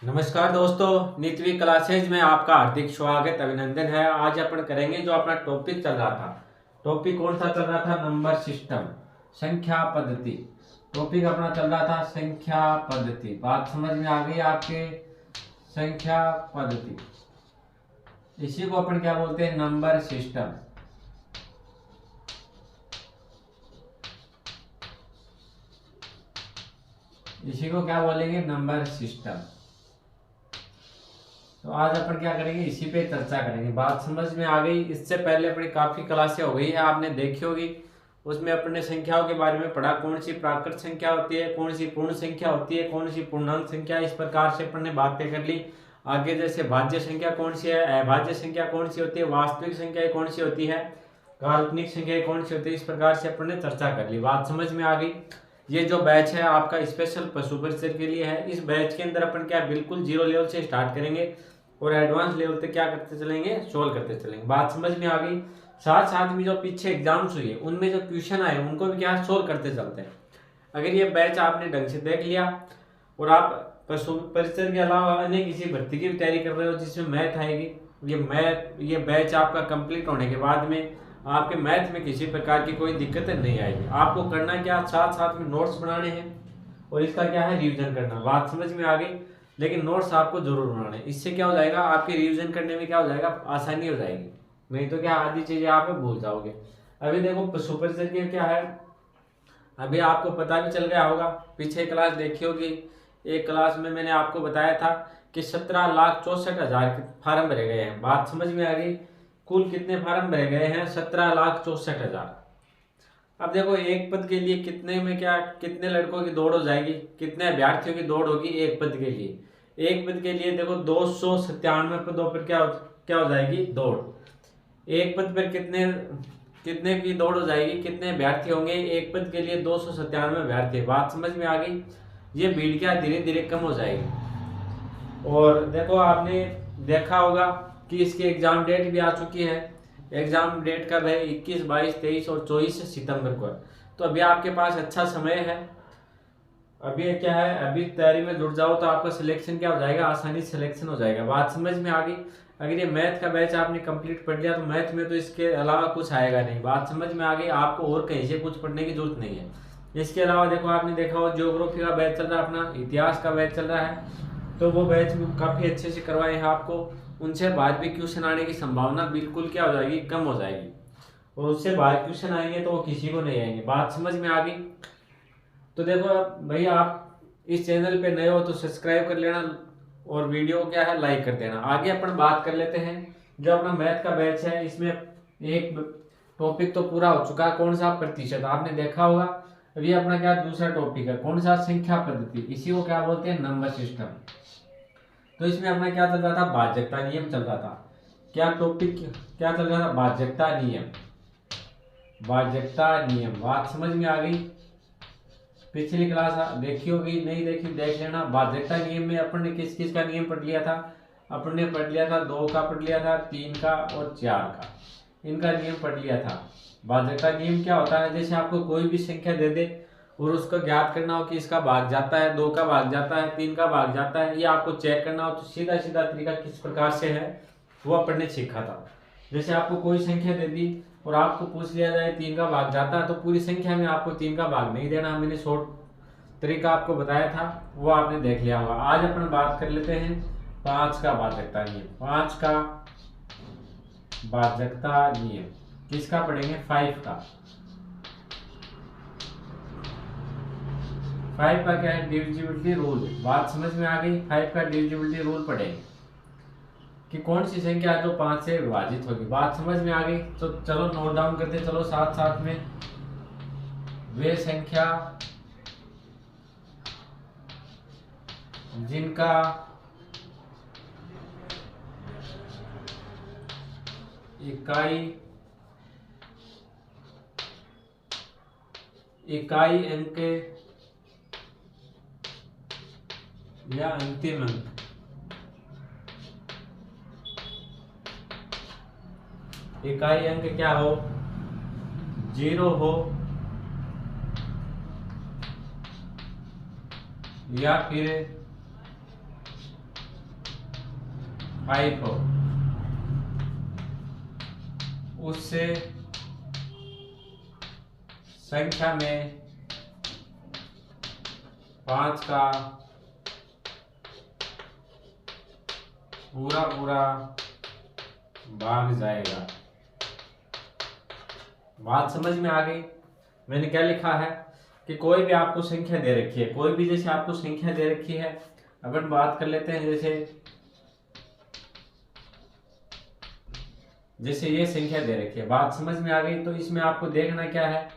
नमस्कार दोस्तों, नितवी क्लासेज में आपका हार्दिक स्वागत अभिनंदन है। आज अपन करेंगे जो अपना टॉपिक चल रहा था। टॉपिक कौन सा चल रहा था? नंबर सिस्टम, संख्या पद्धति। टॉपिक अपना चल रहा था संख्या पद्धति। बात समझ में आ गई आपके? संख्या पद्धति, इसी को अपन क्या बोलते हैं? Number system. इसी को क्या बोलेंगे? Number system. तो आज अपन क्या करेंगे? इसी पे चर्चा करेंगे। बात समझ में आ गई? इससे पहले अपनी काफी क्लासें हो गई है, आपने देखी होगी। उसमें अपने संख्याओं के बारे में पढ़ा, कौन सी प्राकृत संख्या होती है, कौन सी पूर्ण संख्या होती है, कौन सी पूर्णांक संख्या। इस प्रकार से अपन ने बातें कर ली। आगे जैसे भाज्य संख्या कौन सी है, अभाज्य संख्या कौन सी होती है, वास्तविक संख्या कौन सी होती है, काल्पनिक संख्या कौन सी होती है, इस प्रकार से अपन ने चर्चा कर ली। बात समझ में आ गई? ये जो बैच है आपका स्पेशल पशु परिचय के लिए है। इस बैच के अंदर अपन क्या बिल्कुल जीरो लेवल से स्टार्ट करेंगे और एडवांस लेवल तक क्या करते चलेंगे? सोल्व करते चलेंगे। बात समझ में आ गई? साथ साथ में जो पीछे एग्जाम्स हुए उनमें जो क्वेश्चन आए उनको भी क्या सोल्व करते चलते हैं। अगर ये बैच आपने ढंग से देख लिया और आप पशु परिचय के अलावा अन्य किसी भर्ती की भी तैयारी कर रहे हो जिसमें मैथ आएगी, ये बैच आपका कंप्लीट होने के बाद में आपके मैथ में किसी प्रकार की कोई दिक्कत नहीं आएगी। आपको करना क्या? साथ साथ में नोट्स बनाने हैं और इसका क्या है? रिविजन करना। बात समझ में आ गई? लेकिन नोट्स आपको जरूर बनाने। इससे क्या हो जाएगा? आपके रिवीजन करने में क्या हो जाएगा? आसानी हो जाएगी। नहीं तो क्या आधी चीजें आप भूल जाओगे। अभी देखो पशु परिचय के क्या है, अभी आपको पता भी चल गया होगा, पीछे क्लास देखी होगी। एक क्लास में मैंने आपको बताया था कि 17,64,000 फार्म भरे गए हैं। बात समझ में आ गई? कुल कितने फार्म भरे गए हैं? 17,64,000। अब देखो एक पद के लिए कितने में क्या कितने लड़कों की दौड़ हो जाएगी, कितने अभ्यर्थियों की दौड़ होगी एक पद के लिए? एक पद के लिए देखो 297 पदों पर क्या हो जाएगी? दौड़। एक पद पर कितने कितने की दौड़ हो जाएगी? कितने अभ्यर्थी होंगे एक पद के लिए? 297 अभ्यर्थी। बात समझ में आ गई? ये भीड़ क्या धीरे धीरे कम हो जाएगी। और देखो आपने देखा होगा कि इसकी एग्जाम डेट भी आ चुकी है। एग्जाम डेट कब है? 21, 22, 23 और 24 सितंबर को है। तो अभी आपके पास अच्छा समय है। अभी क्या है, अभी तैयारी में जुट जाओ तो आपका सिलेक्शन क्या हो जाएगा? आसानी से सिलेक्शन हो जाएगा। बात समझ में आ गई? अगर ये मैथ का बैच आपने कंप्लीट पढ़ लिया तो मैथ में तो इसके अलावा कुछ आएगा नहीं। बात समझ में आ गई? आपको और कहीं से कुछ पढ़ने की जरूरत नहीं है। इसके अलावा देखो आपने देखा हो ज्योग्राफी का बैच चल रहा है, अपना इतिहास का बैच चल रहा है। तो वो बैच भी काफी अच्छे से करवाए हैं आपको। उनसे बाद भी क्वेश्चन आने की संभावना बिल्कुल क्या हो जाएगी? कम हो जाएगी। और उससे बाद क्वेश्चन आएंगे तो वो किसी को नहीं आएंगे। बात समझ में आ गई? तो देखो भैया, आप इस चैनल पे नए हो तो सब्सक्राइब कर लेना और वीडियो क्या है लाइक कर देना। आगे अपन बात कर लेते हैं। जो अपना मैथ का बैच है इसमें एक टॉपिक तो पूरा हो चुका है, कौन सा? प्रतिशत। आपने देखा होगा। अभी अपना क्या दूसरा टॉपिक है, कौन सा? संख्या पद्धति। इसी को क्या बोलते हैं? Number system. तो इसमें अपना क्या चल रहा था? भाज्यता नियम चल रहा था। क्या टॉपिक क्या चल रहा था? भाज्यता नियम। भाज्यता नियम। बात समझ में आ गई? पिछली क्लास देखी होगी, नहीं देखी देख लेना। भाज्यता नियम में अपन ने किस किस का नियम पढ़ लिया था? अपन ने पढ़ लिया था 2 का, पढ़ लिया था 3 का और 4 का। इनका नियम पढ़ लिया था। भाज्यता नियम क्या होता है? जैसे आपको कोई भी संख्या दे दे और उसका ज्ञात करना हो कि इसका भाग जाता है, 2 का भाग जाता है, 3 का भाग जाता है, या आपको चेक करना हो तो सीधा सीधा तरीका किस प्रकार से है वो अपन ने सीखा था। जैसे आपको कोई संख्या दे दी और आपको पूछ लिया जाए 3 का भाग जाता है, तो पूरी संख्या में आपको 3 का भाग नहीं देना। मैंने शॉर्ट तरीका आपको बताया था, वो आपने देख लिया होगा। आज अपन बात कर लेते हैं 5 का भाजकता नियम। 5 का भाजकता नियम किसका पढ़ेंगे? 5 का। 5 का क्या है? Divisibility rule. बात समझ में आ गई? 5 का डिविजिबिलिटी रूल पढ़ेंगे कि कौन सी संख्या जो 5 से विभाजित होगी। बात समझ में आ गई? तो चलो नोट डाउन करते चलो साथ साथ में। वे संख्या जिनका इकाई अंक या अंतिम अंक इकाई अंक क्या हो? 0 हो या फिर 5 हो, उससे संख्या में 5 का पूरा पूरा भाग जाएगा। बात समझ में आ गई? मैंने क्या लिखा है कि कोई भी आपको संख्या दे रखी है, कोई भी जैसे आपको संख्या दे रखी है, अपन बात कर लेते हैं जैसे ये संख्या दे रखी है। बात समझ में आ गई? तो इसमें आपको देखना क्या है,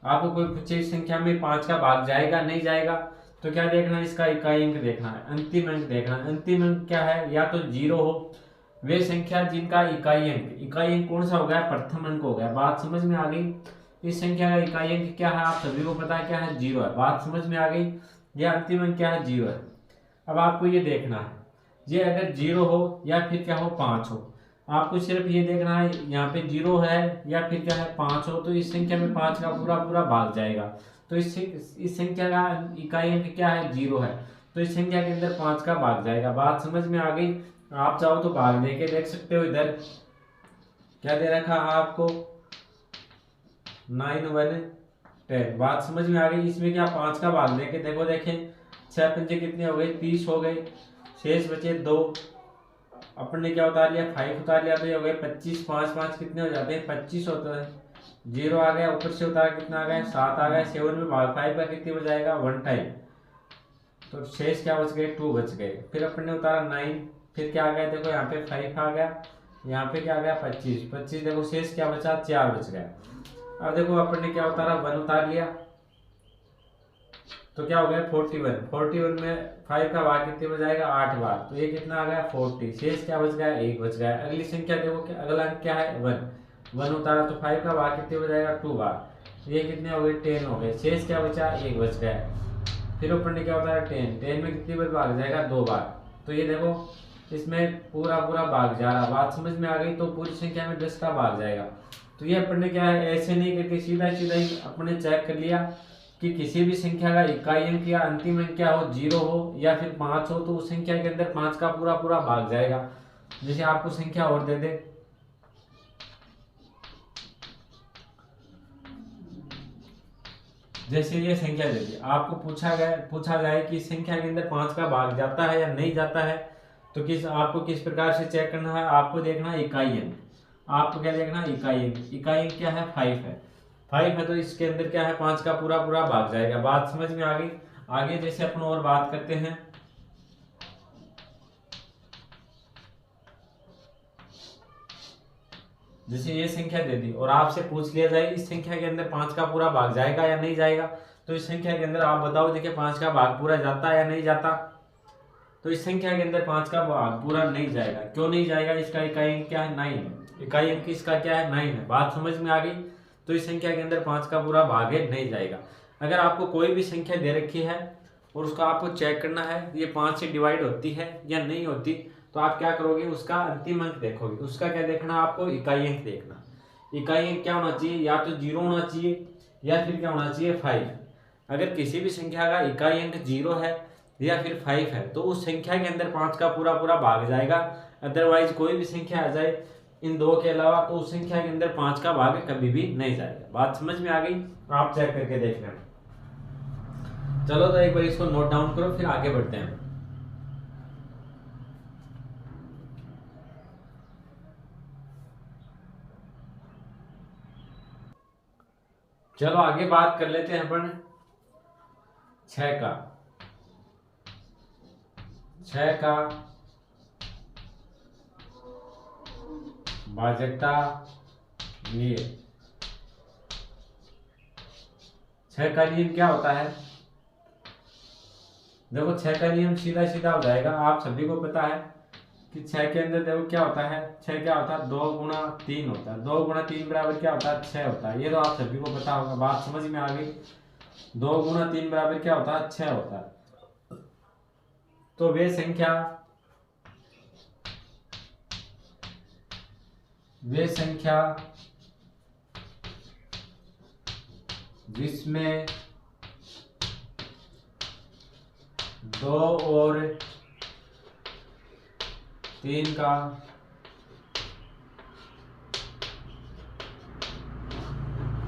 आपको कोई पूछे इस संख्या में 5 का भाग जाएगा नहीं जाएगा, तो क्या देखना है, इसका इकाई अंक देखना है, अंतिम अंक देखना है। अंतिम अंक क्या है, या तो 0 हो, वे संख्या जिनका इकाई अंक कौन सा हो गया, प्रथम अंक हो गया। बात समझ में आ गई? इस संख्या का इकाई अंक क्या है, आप सभी को पता है क्या है, 0 है। बात समझ में आ गई? यह अंतिम अंक क्या है, 0 है। अब आपको ये देखना है, ये अगर 0 हो या फिर क्या हो, 5 हो, आपको सिर्फ ये देखना है यहाँ पे 0 है या फिर क्या है, 5 हो, तो इस संख्या में 5 का पूरा पूरा भाग जाएगा। तो इस संख्या का इकाई अंक क्या है, 0 है, तो इस संख्या के अंदर 5 का भाग जाएगा। बात समझ में आ गई? आप चाहो तो भाग दे के देख सकते हो। इधर क्या दे रखा है आपको, 9 1 10। बात समझ में आ गई? इसमें क्या 5 का भाग देके देखो, देखें 6 पंजे कितने हो गए, 30 हो गए, शेष बचे 2, अपन ने क्या उतार लिया, 5 उतार लिया, तो ये हो गए 25। 5 5 कितने हो जाते हैं, 25 होता है। 0 आ गया, ऊपर से उतार कितना आ गया, 7 आ गया। 7 में भाग 5 का कितनी बजाएगा, 1 टाइम, तो शेष क्या बच गए, 2 बच गए। फिर अपन ने उतारा 9, फिर क्या आ गया, देखो यहाँ पे 5 आ गया, यहाँ पे क्या आ गया, 25 25, देखो शेष क्या बचा, 4 बच गया। अब देखो अपन ने क्या उतारा, 1 उतार लिया, तो क्या हो गया, 41। 41 में 5 का भाग कितने बजाएगा, 8 बार, तो ये कितना आ गया, 40। शेष क्या बच गया, 1 बच गया। अगली संख्या देखो, अगला अंक क्या है, 1 उतारा, तो 5 का भाग कितने बजाएगा, 2 बार, ये कितने हो गए, 10 हो गए। शेष क्या बचा, 1 बच गया। फिर ऊपर ने क्या उतारा, 10 में कितनी बार भाग जाएगा, 2 बार, तो ये देखो इसमें पूरा पूरा भाग जा रहा। बात समझ में आ गई? तो पूरी संख्या में 10 का भाग जाएगा। तो ये अपन ने क्या है, ऐसे नहीं करके सीधा सीधा ही अपने चेक कर लिया कि किसी भी संख्या का इकाई अंक या अंतिम अंक क्या हो, 0 हो या फिर 5 हो, तो उस संख्या के अंदर 5 का पूरा पूरा भाग जाएगा। जैसे आपको संख्या और दे दे, जैसे ये संख्या दे दी, आपको पूछा जाए कि इस संख्या के अंदर 5 का भाग जाता है या नहीं जाता है, तो आपको किस प्रकार से चेक करना है, आपको देखना है इकाई अंक। आपको क्या देखना है, इकाई अंक। इकाई अंक क्या है, 5 है। 5 है, तो इसके अंदर क्या है, 5 का पूरा पूरा भाग जाएगा। बात समझ में आ गई? आगे जैसे अपन और बात करते हैं, जैसे ये संख्या दे दी और आपसे पूछ लिया जाए इस संख्या के अंदर 5 का पूरा भाग जाएगा या नहीं जाएगा, तो इस संख्या के अंदर आप बताओ, देखिए 5 का भाग पूरा जाता है या नहीं जाता। तो इस संख्या के अंदर 5 का भाग पूरा नहीं जाएगा। क्यों नहीं जाएगा, इसका इकाई अंक क्या है, 9 है। इकाई अंक इसका क्या है, 9 है। बात समझ में आ गई? तो इस संख्या के अंदर 5 का पूरा भाग है, नहीं जाएगा। अगर आपको कोई भी संख्या दे रखी है और उसका आपको चेक करना है ये 5 से डिवाइड होती है या नहीं होती, तो आप क्या करोगे, उसका अंतिम अंक देखोगे। उसका क्या देखना, आपको इकाई अंक देखना। इकाई अंक क्या होना चाहिए, या तो 0 होना चाहिए या फिर क्या होना चाहिए, 5। अगर किसी भी संख्या का इकाई अंक 0 है या फिर 5 है, तो उस संख्या के अंदर 5 का पूरा पूरा भाग जाएगा। अदरवाइज कोई भी संख्या आ जाए इन दो के अलावा, तो उस संख्या के अंदर 5 का भाग कभी भी नहीं जाएगा। बात समझ में आ गई? आप चेक करके देख लेना। चलो तो एक बार इसको नोट डाउन करो, फिर आगे बढ़ते हैं। चलो आगे बात कर लेते हैं अपन 6 का। 6 का भाजकता नियम। 6 का नियम क्या होता है, देखो 6 का नियम सीधा सीधा हो जाएगा, आप सभी को पता है कि 6 के अंदर देखो क्या होता है, 6 क्या होता है, 2 गुणा 3 होता है। 2 गुणा 3 बराबर क्या होता है, 6 होता है। ये तो आप सभी को पता होगा। बात समझ में आ गई? 2 गुणा 3 बराबर क्या होता है, 6 होता है। तो वे संख्या जिसमें 2 और 3 का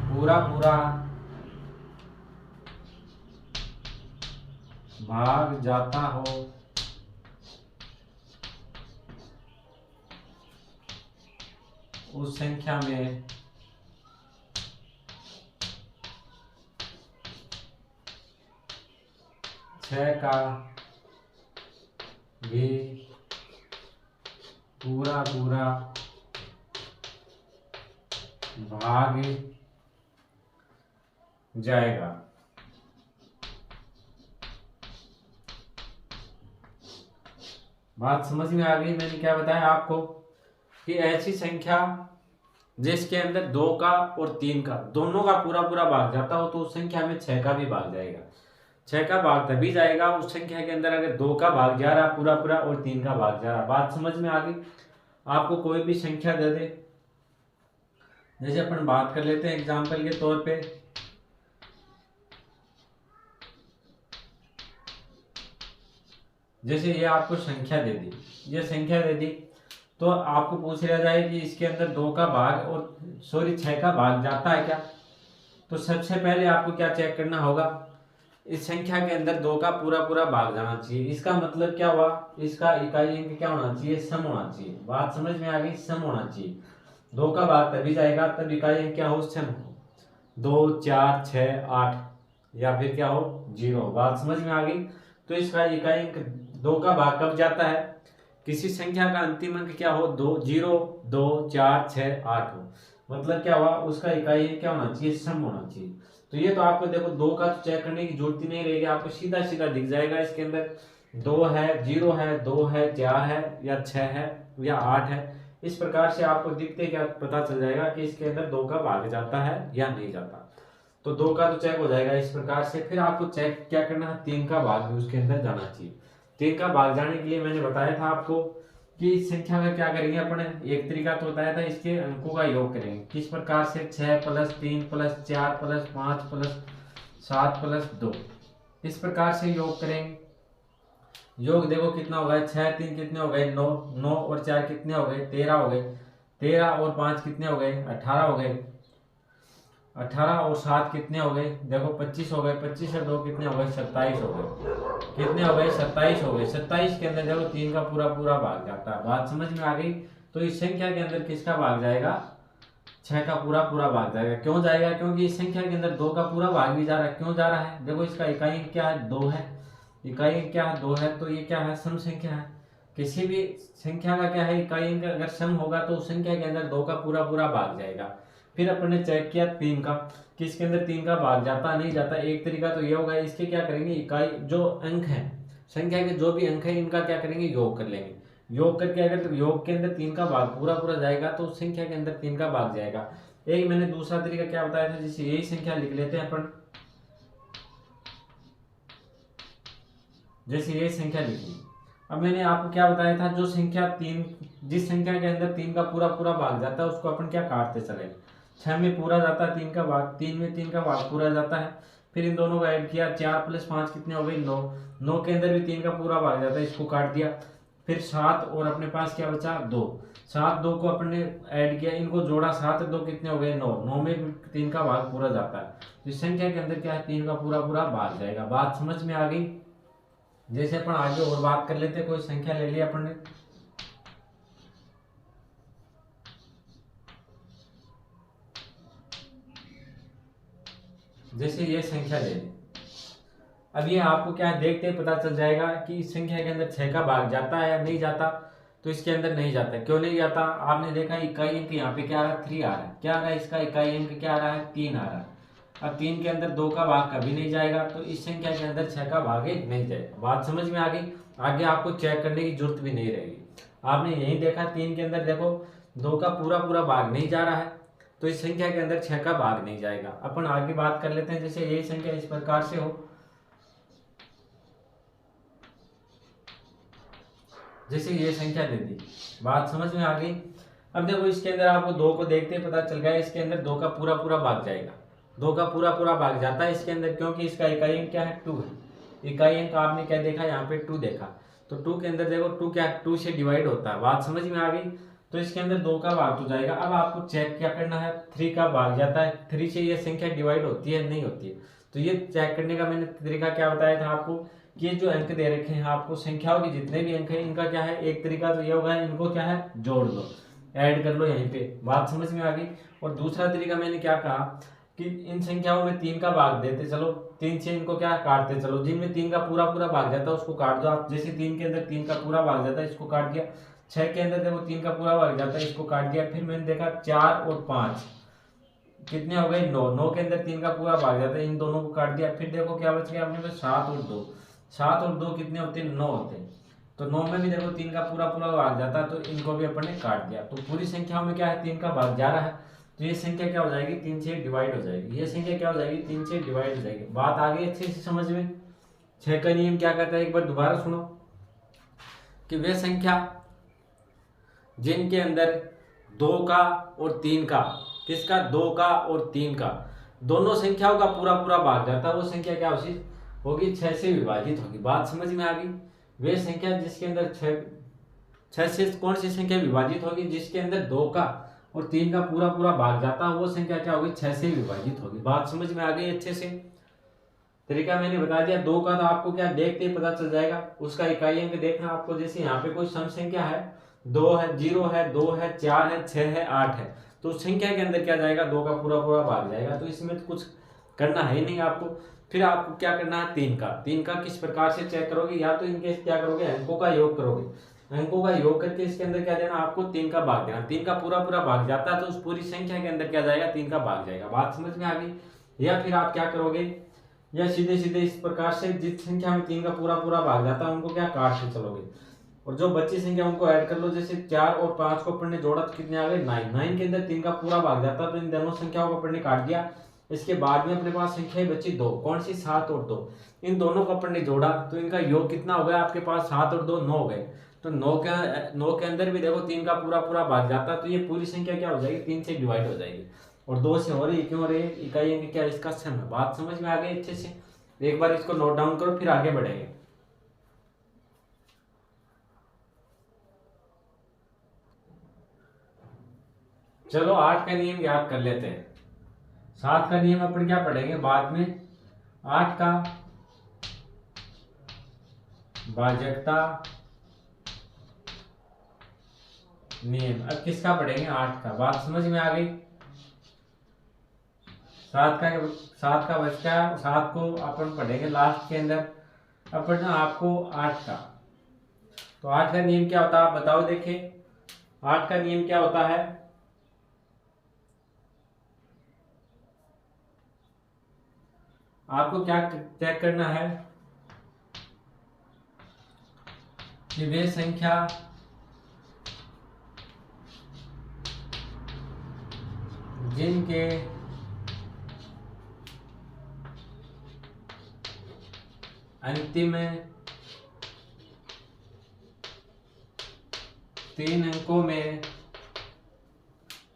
पूरा पूरा भाग जाता हो उस संख्या में 6 का भी पूरा पूरा भाग जाएगा। बात समझ में आ गई? मैंने क्या बताया आपको कि ऐसी संख्या जिसके अंदर 2 का और 3 का दोनों का पूरा पूरा भाग जाता हो तो उस संख्या में 6 का भी भाग जाएगा। 6 का भाग तभी जाएगा उस संख्या के अंदर अगर 2 का भाग जा रहा पूरा पूरा और 3 का भाग जा रहा। बात समझ में आ गई? आपको कोई भी संख्या दे दे, जैसे अपन बात कर लेते हैं एग्जाम्पल के तौर पे, जैसे ये आपको संख्या दे दी, ये संख्या दे दी तो आपको पूछ लिया जाए कि इसके अंदर 2 का भाग और 6 का भाग जाता है क्या। तो सबसे पहले आपको क्या चेक करना होगा, इस संख्या के अंदर 2 का पूरा पूरा भाग जाना चाहिए। इसका मतलब क्या हुआ, इसका इकाई अंक क्या होना चाहिए, सम होना चाहिए। बात समझ में आ गई? सम होना चाहिए। 2 का भाग तभी जाएगा तब इकाई अंक क्या हो, सम हो। 2, 4, 6, 8 या फिर क्या हो, 0। बात समझ में आ गई? तो इसका इकाई अंक 2 का भाग कब जाता है, किसी संख्या का अंतिम अंक क्या हो, 2, 0, 2, 4, 6, 8 हो। मतलब क्या हुआ, उसका इकाई अंक क्या होना चाहिए, सम होना चाहिए। तो ये तो आपको देखो 2 का तो चेक करने की जरूरत ही नहीं रहेगी, आपको सीधा सीधा दिख जाएगा इसके अंदर 2 है, 0 है, 2 है, 4 है या 6 है या 8 है। इस प्रकार से आपको दिखते क्या पता चल जाएगा कि इसके अंदर 2 का भाग जाता है या नहीं जाता। तो 2 का तो चेक हो जाएगा इस प्रकार से। फिर आपको चेक क्या करना है, 3 का भाग भी उसके अंदर जाना चाहिए। 3 का भाग जाने के लिए मैंने बताया था आपको कि इस संख्या का क्या करेंगे अपन, एक तरीका तो बताया था, इसके अंकों का योग करेंगे। किस प्रकार से, 6 + 3 + 4 + 5 + 7 + 2 इस प्रकार से योग करेंगे। योग देखो कितना होगा, 6 3 कितने हो गए, 9, 9 और 4 कितने हो गए, 13 हो गए, 13 और 5 कितने हो गए, 18 हो गए, 18 और 7 कितने हो गए, देखो 25 हो गए, 25 और 2 कितने हो गए, 27 हो गए, कितने हो गए, 27 हो गए। 27 के अंदर देखो 3 का पूरा पूरा भाग जाता है। बात समझ में आ गई? तो इस संख्या के अंदर किसका भाग जाएगा, 6 का पूरा पूरा भाग जाएगा। क्यों जाएगा, क्योंकि इस संख्या के अंदर 2 का पूरा भाग भी जा रहा है। क्यों जा रहा है, देखो इसका इकाई अंक क्या है, 2 है, इकाई अंक क्या है, 2 है, तो ये क्या है, सम संख्या है। किसी भी संख्या का क्या है, इकाई अंक अगर सम होगा तो उस संख्या के अंदर 2 का पूरा पूरा भाग जाएगा। फिर अपन ने चेक किया 3 का, कि इसके अंदर 3 का भाग जाता नहीं जाता। एक तरीका तो ये होगा, इसके क्या करेंगे, इकाई जो अंक है संख्या के जो भी अंक है इनका क्या करेंगे, योग कर लेंगे। योग करके अगर तो योग के अंदर 3 का भाग पूरा पूरा जाएगा तो उस संख्या के अंदर 3 का भाग जाएगा। एक मैंने दूसरा तरीका क्या बताया था, जैसे यही संख्या लिख लेते हैं अपन, जैसे ये संख्या लिखी। अब मैंने आपको क्या बताया था, जो संख्या 3, जिस संख्या के अंदर 3 का पूरा पूरा भाग जाता है उसको अपन क्या काटते चले। 6 में पूरा जाता है 3 का भाग, 3 में 3 का भाग पूरा जाता है, फिर इन दोनों का ऐड किया, 4 + 5 कितने हो गए, 9, 9 के अंदर भी 3 का पूरा भाग जाता है, इसको काट दिया। फिर 7 और अपने पास क्या बचा, 2, 7 2 को अपने ऐड किया, इनको जोड़ा, 7 2 कितने हो गए, 9, 9 में भी 3 का भाग पूरा जाता है। तो इस संख्या के अंदर क्या है, 3 का पूरा पूरा भाग जाएगा। बात समझ में आ गई? जैसे अपन आगे और बात कर लेते, कोई संख्या ले लिया अपन ने, जैसे ये संख्या ले ली। अब ये आपको क्या है, देखते पता चल जाएगा कि इस संख्या के अंदर 6 का भाग जाता है या नहीं जाता। तो इसके अंदर नहीं जाता। क्यों नहीं जाता, आपने देखा इकाई अंक यहाँ पे क्या आ रहा है, 3 आ रहा है। क्या आ रहा है, इसका इकाई अंक क्या आ रहा है, 3 आ रहा है। अब 3 के अंदर 2 का भाग कभी नहीं जाएगा, तो इस संख्या के अंदर 6 का भाग नहीं जाएगा। बात समझ में आ गई? आगे आपको चेक करने की जरूरत भी नहीं रहेगी। आपने यही देखा 3 के अंदर देखो 2 का पूरा पूरा भाग नहीं जा रहा है, तो इस संख्या के अंदर 6 का भाग नहीं जाएगा। अपन आगे बात कर लेते हैं, जैसे यही संख्या इस प्रकार से हो, जैसे ये संख्या दे दी। बात समझ में आ गई? अब देखो इसके अंदर आपको 2 को देखते ही पता चल गया, इसके अंदर 2 का पूरा पूरा भाग जाएगा। 2 का पूरा पूरा भाग जाता है इसके अंदर, क्योंकि इसका इकाई अंक क्या है, 2 है। इकाई अंक आपने क्या देखा, यहाँ पे 2 देखा। तो 2 के अंदर देखो 2 क्या 2 से डिवाइड होता है, बात समझ में आ गई। तो इसके अंदर 2 का भाग तो जाएगा। अब आपको चेक क्या करना है, 3 का भाग जाता है, 3 से ये संख्या डिवाइड होती है नहीं होती है। तो ये चेक करने का मैंने तरीका क्या बताया था आपको, कि ये जो अंक दे रखे हैं आपको संख्याओं के जितने भी अंक हैं इनका क्या है, एक तरीका तो ये होगा इनको क्या है जोड़ लो, ऐड कर लो यहीं पे, बात समझ में आ गई। और दूसरा तरीका मैंने क्या कहा कि इन संख्याओं में 3 का भाग देते चलो, 3 से इनको क्या काटते चलो, जिनमें 3 का पूरा पूरा भाग जाता है उसको काट दो आप। जैसे 3 के अंदर 3 का पूरा भाग जाता है, इसको काट दिया। 6 के अंदर देखो 3 का पूरा भाग जाता है, इसको काट दिया। फिर मैंने देखा 4 और 5 कितने हो गए 9, 9 के अंदर 3 का पूरा भाग जाता है, इन दोनों को काट दिया। फिर देखो क्या बच गया अपने पास 7 और 2, 7 और 2 कितने होते हैं 9 होते हैं। तो 9 में भी देखो 3 का पूरा पूरा भाग जाता है, तो इनको भी अपन ने काट दिया। तो पूरी संख्याओं में क्या है 3 का भाग जा रहा है, तो ये संख्या क्या हो जाएगी 3 से डिवाइड हो जाएगी। ये संख्या क्या हो जाएगी 3 से डिवाइड हो जाएगी। बात आ गई अच्छे से समझ में। 6 का नियम क्या कहता है एक बार दोबारा सुनो, कि वे संख्या जिनके अंदर 2 का और 3 का, किसका 2 का और 3 का दोनों संख्याओं का पूरा पूरा भाग जाता है, वो संख्या क्या होगी 6 से विभाजित होगी। बात समझ में आ गई। वे संख्या जिसके अंदर 6 से कौन सी संख्या विभाजित होगी, जिसके अंदर 2 का और 3 का पूरा पूरा भाग जाता है, वो संख्या क्या होगी 6 से विभाजित होगी। बात समझ में आ गई अच्छे से। तरीका मैंने बता दिया। 2 का तो आपको क्या देखते ही पता चल जाएगा, उसका इकाई अंक देखना आपको। जैसे यहाँ पे कोई सम संख्या है 2 है, 0 है, 2 है, 4 है, 6 है, 8 है, तो संख्या के अंदर क्या जाएगा 2 का पूरा पूरा भाग जाएगा। तो इसमें तो कुछ करना है ही नहीं आपको। फिर आपको क्या करना है 3 का किस प्रकार से चेक करोगे, या तो इनके क्या करोगे अंकों का योग करोगे, अंकों का योग करके इसके अंदर क्या देना आपको 3 का भाग देना। 3 का पूरा पूरा भाग जाता है तो उस पूरी संख्या के अंदर क्या जाएगा 3 का भाग जाएगा। बात समझ में आ गई। या फिर आप क्या करोगे, या सीधे सीधे इस प्रकार से जिस संख्या में 3 का पूरा पूरा भाग जाता है उनको क्या काट के चलोगे, और जो बची संख्या उनको ऐड कर लो। जैसे 4 और 5 को अपन ने जोड़ा तो कितने आ गए 9, 9 के अंदर 3 का पूरा भाग जाता है, तो इन दोनों संख्याओं को अपन ने काट दिया। इसके बाद में अपने पास संख्या बची 2, कौन सी 7 और 2, इन दोनों को अपन ने जोड़ा तो इनका योग कितना हो गया आपके पास 7 और 2 9 हो गए। तो 9 के अंदर भी देखो 3 का पूरा पूरा भाग जाता है, तो ये पूरी संख्या क्या हो जाएगी 3 से डिवाइड हो जाएगी। और 2 से हो रही क्यों हो रही है, इकाई अंक क्या इसका सम है। बात समझ में आ गई अच्छे से। एक बार इसको नोट डाउन करो फिर आगे बढ़ेंगे। चलो 8 का नियम याद कर लेते हैं। 7 का नियम अपन क्या पढ़ेंगे बाद में। 8 का भाजकता नियम। अब किसका पढ़ेंगे 8 का, बात समझ में आ गई। 7 का बचता है, 7 को अपन पढ़ेंगे लास्ट के अंदर। अब पढ़ना आपको 8 का। तो 8 का नियम क्या होता है आप बताओ। देखिए 8 का नियम क्या होता है, आपको क्या चेक करना है कि वे संख्या जिनके अंतिम 3 अंकों में,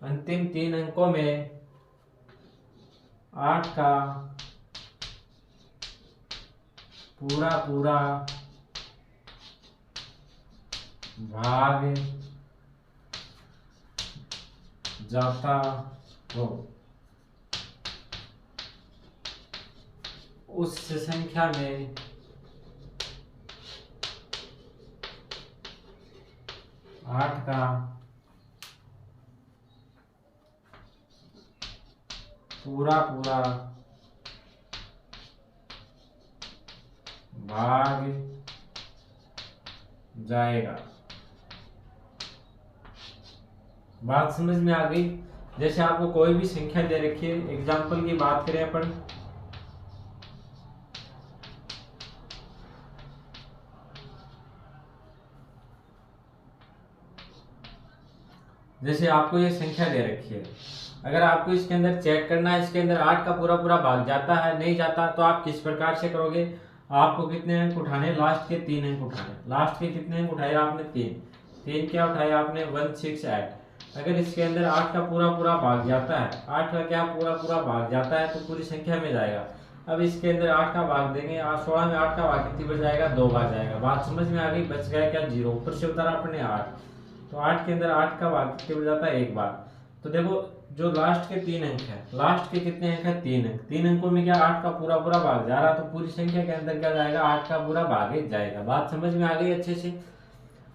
अंतिम 3 अंकों में 8 का पूरा पूरा भाग जाता हो, उस संख्या में 8 का पूरा पूरा भाग जाएगा। बात समझ में आ गई। जैसे आपको कोई भी संख्या दे रखी है, एग्जाम्पल की बात करें अपन, जैसे आपको ये संख्या दे रखी है, अगर आपको इसके अंदर चेक करना है इसके अंदर 8 का पूरा पूरा भाग जाता है नहीं जाता, तो आप किस प्रकार से करोगे। आपको कितने अंक उठाने, लास्ट के 3 अंक उठाने। लास्ट के कितने अंक उठाए आपने 3 क्या उठाए आपने 1 6 8। अगर इसके अंदर 8 का पूरा पूरा भाग जाता है, 8 का क्या पूरा पूरा भाग जाता है तो पूरी संख्या में जाएगा। अब इसके अंदर 8 का भाग देंगे, 16 में 8 का भाग कितनी बच जाएगा, 2 बार जाएगा। बात समझ में आ गई। बच गया क्या, 0, ऊपर से उतारा अपने 8, तो 8 के अंदर 8 का भाग कितने बच जाता है, 1 बार। तो देखो जो लास्ट के 3 अंक है, लास्ट के कितने अंक है, 3 अंक, 3 अंकों में क्या 8 का पूरा पूरा भाग जा रहा, तो पूरी संख्या के अंदर क्या जाएगा, 8 का पूरा भाग ही जाएगा। बात समझ में आ गई अच्छे से।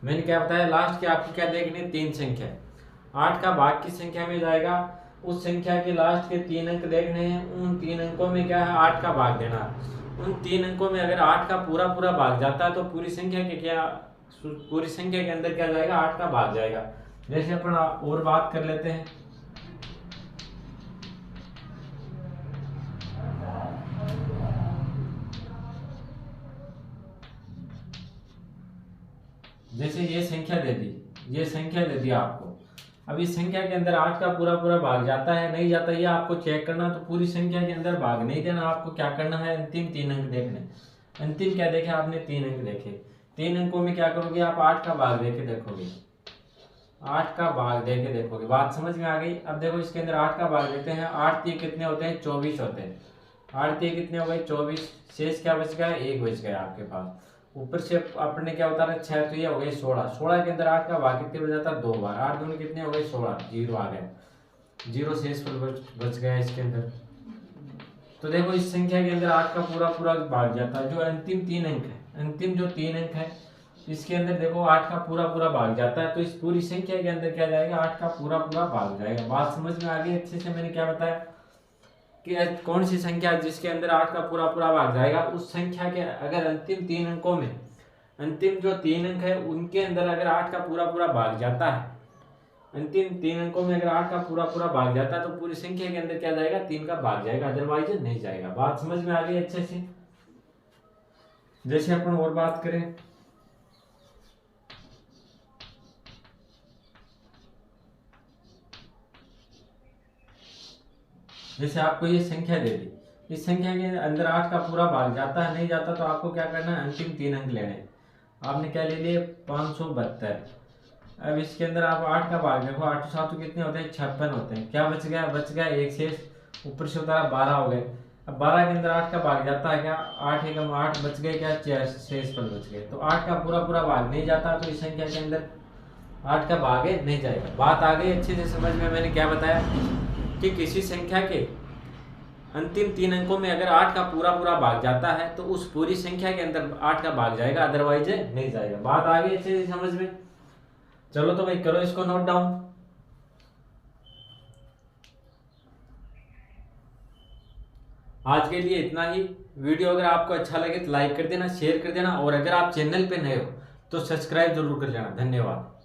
मैंने क्या बताया, लास्ट के आपको क्या देखनी है, 3 संख्या, 8 का भाग की संख्या में जाएगा, उस संख्या के लास्ट के 3 अंक देखने हैं, उन 3 अंकों में क्या है, 8 का भाग देना। उन 3 अंकों में अगर 8 का पूरा पूरा भाग जाता है तो पूरी संख्या के क्या, पूरी संख्या के अंदर क्या जाएगा, 8 का भाग जाएगा। जैसे अपन और बात कर लेते हैं, जैसे ये संख्या दे दी, ये संख्या दे दी आपको, अब इस संख्या के अंदर 8 का पूरा पूरा भाग जाता है, नहीं जाता, ये आपको चेक करना। तो पूरी संख्या के अंदर भाग नहीं देना, आपको क्या करना है, अंतिम 3 अंक देखने। अंतिम क्या देखे आपने, 3 अंक देखे, 3 अंकों में क्या करोगे आप, 8 का भाग देके देखोगे, 8 का भाग देके देखोगे। बात समझ में आ गई। अब देखो इसके अंदर 8 का भाग देते हैं, 8 3 कितने होते हैं, 24 होते हैं, 8 3 कितने हो गए, 24, शेष क्या बच गया, 1 बच गया आपके पास। ऊपर से आपने क्या उतारा, 6, तो ये हो गए 16, 16 के अंदर 8 का भाग कितने बच जाता है, 2 बार, 8 दूनी कितने हो गए, 16, 0 आ गए, 0 शेष पर बच गया इसके अंदर। तो देखो इस संख्या के अंदर 8 का पूरा पूरा भाग जाता है, जो अंतिम 3 अंक है, अंतिम जो 3 अंक है इसके अंदर देखो 8 का पूरा पूरा भाग जाता है, तो इस पूरी संख्या के अंदर क्या जाएगा, 8 का पूरा पूरा भाग जाएगा। बात समझ में आ गई अच्छे से। मैंने क्या बताया कि कौन सी संख्या जिसके अंदर 8 का पूरा पूरा भाग जाएगा, उस संख्या के अगर अंतिम 3 अंकों में, अंतिम जो 3 अंक है उनके अंदर अगर 8 का पूरा पूरा भाग जाता है, अंतिम 3 अंकों में अगर 8 का पूरा पूरा भाग जाता है तो पूरी संख्या के अंदर क्या जाएगा, 3 का भाग जाएगा, अदरवाइज नहीं जाएगा। बात समझ में आ गई अच्छे से। जैसे अपन और बात करें, जैसे आपको ये संख्या दे दी, इस संख्या के अंदर 8 का पूरा भाग जाता है, नहीं जाता, तो आपको क्या करना है, अंतिम 3 अंक लेने। आपने क्या ले लिए, 572। अब इसके अंदर आप 8 का भाग देखो, 8 7 कितने होते हैं, 56 होते हैं। क्या बच गया, बच गया 1 शेष, ऊपर से उतारा 12 हो गए। अब 12 के अंदर 8 का भाग जाता है क्या, 8 एकम 8 बच गए, क्या 4 शेष पर बच गए। तो 8 का पूरा पूरा भाग नहीं जाता, तो इस संख्या के अंदर 8 का भाग नहीं जाएगा। बात आ गई अच्छे से समझ में। मैंने क्या बताया कि किसी संख्या के अंतिम 3 अंकों में अगर 8 का पूरा पूरा भाग जाता है तो उस पूरी संख्या के अंदर 8 का भाग जाएगा, अदरवाइज नहीं जाएगा। बात आ गई अच्छे से समझ में। चलो तो भाई करो इसको नोट डाउन। आज के लिए इतना ही। वीडियो अगर आपको अच्छा लगे तो लाइक कर देना, शेयर कर देना, और अगर आप चैनल पे नए हो तो सब्सक्राइब जरूर कर लेना। धन्यवाद।